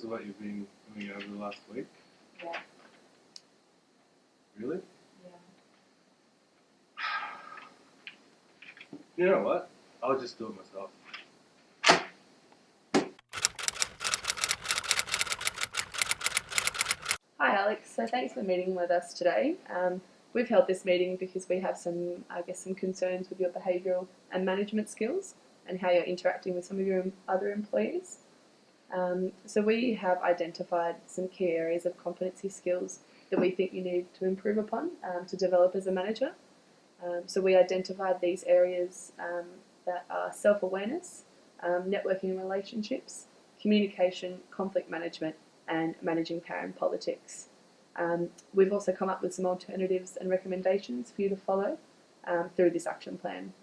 is what you've been doing over the last week? Yeah. Really? Yeah. You know what? I'll just do it myself. Hi Alex, so thanks for meeting with us today. We've held this meeting because we have some concerns with your behavioural and management skills and how you're interacting with some of your other employees. So we have identified some key areas of competency skills that we think you need to improve upon to develop as a manager. So we identified these areas that are self-awareness, networking and relationships, communication, conflict management, and managing power and politics. We've also come up with some alternatives and recommendations for you to follow through this action plan.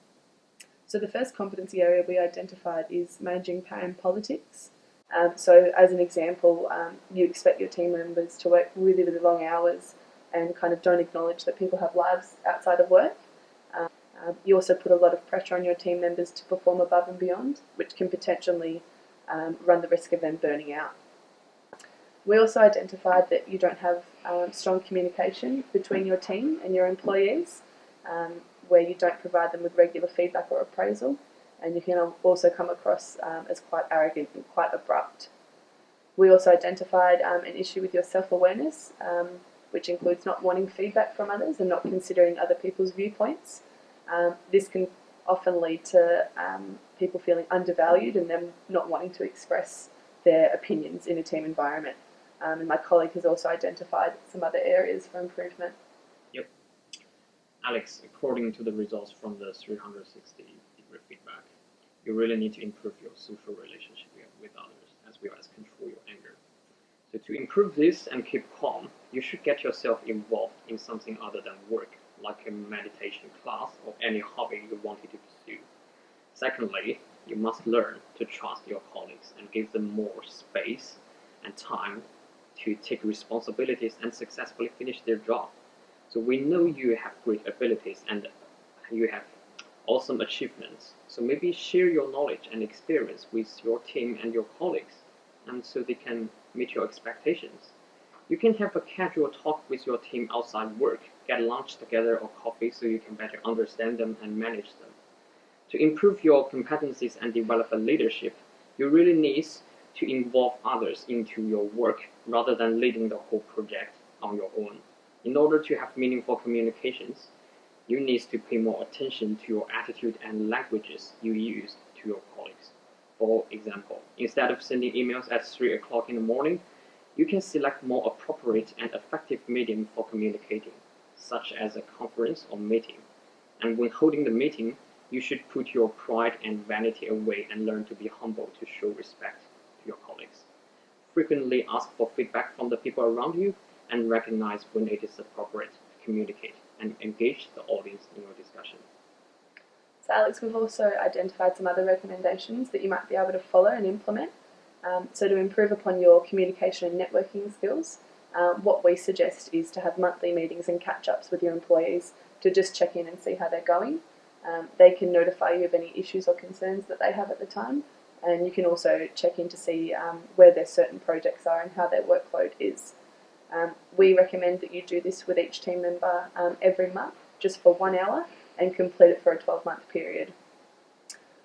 So the first competency area we identified is managing power and politics. So as an example, you expect your team members to work really, really long hours and kind of don't acknowledge that people have lives outside of work. You also put a lot of pressure on your team members to perform above and beyond, which can potentially run the risk of them burning out. We also identified that you don't have strong communication between your team and your employees, where you don't provide them with regular feedback or appraisal, and you can also come across as quite arrogant and quite abrupt. We also identified an issue with your self-awareness, which includes not wanting feedback from others and not considering other people's viewpoints. This can often lead to people feeling undervalued and them not wanting to express their opinions in a team environment. And my colleague has also identified some other areas for improvement. Yep. Alex, according to the results from the 360-degree feedback, you really need to improve your social relationship with others, as well as control your anger. So to improve this and keep calm, you should get yourself involved in something other than work, like a meditation class or any hobby you wanted to pursue. Secondly, you must learn to trust your colleagues and give them more space and time to take responsibilities and successfully finish their job. So we know you have great abilities and you have awesome achievements. So maybe share your knowledge and experience with your team and your colleagues, and so they can meet your expectations. You can have a casual talk with your team outside work, get lunch together or coffee so you can better understand them and manage them. To improve your competencies and develop a leadership, you really need to involve others into your work rather than leading the whole project on your own. In order to have meaningful communications, you need to pay more attention to your attitude and languages you use to your colleagues. For example, instead of sending emails at 3 o'clock in the morning, you can select more appropriate and effective medium for communicating, such as a conference or meeting. And when holding the meeting, you should put your pride and vanity away and learn to be humble to show respect to your colleagues. Frequently ask for feedback from the people around you and recognize when it is appropriate to communicate and engage the audience in your discussion. So Alex, we've also identified some other recommendations that you might be able to follow and implement. So to improve upon your communication and networking skills, what we suggest is to have monthly meetings and catch-ups with your employees to just check in and see how they're going. They can notify you of any issues or concerns that they have at the time, and you can also check in to see where their certain projects are and how their workload is. We recommend that you do this with each team member every month, just for 1 hour, and complete it for a 12-month period.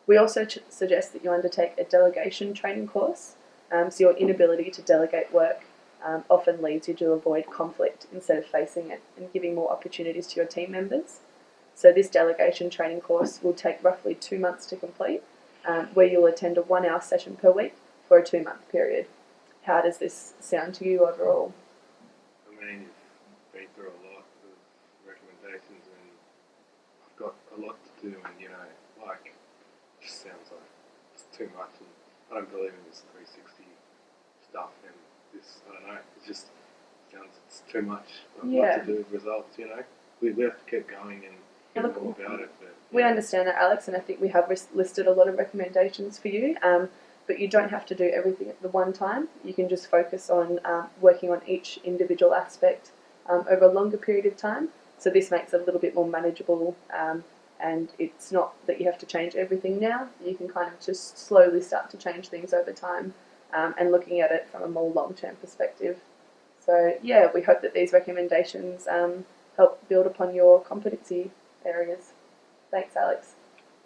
We also suggest that you undertake a delegation training course, so your inability to delegate work often leads you to avoid conflict instead of facing it and giving more opportunities to your team members. So this delegation training course will take roughly 2 months to complete, where you'll attend a 1 hour session per week for a 2-month period. How does this sound to you overall? I mean, you've been through a lot of recommendations and I've got a lot to do, and it just sounds like it's too much, and I don't believe in this 360 stuff, and this, I don't know, it just sounds it's too much. I've got to do with results, We have to keep going and get more about it. But, we understand that, Alex, and I think we have listed a lot of recommendations for you, but you don't have to do everything at the one time. You can just focus on working on each individual aspect over a longer period of time. So this makes it a little bit more manageable, and it's not that you have to change everything now. You can kind of just slowly start to change things over time and looking at it from a more long-term perspective. So yeah, we hope that these recommendations help build upon your competency areas. Thanks, Alex.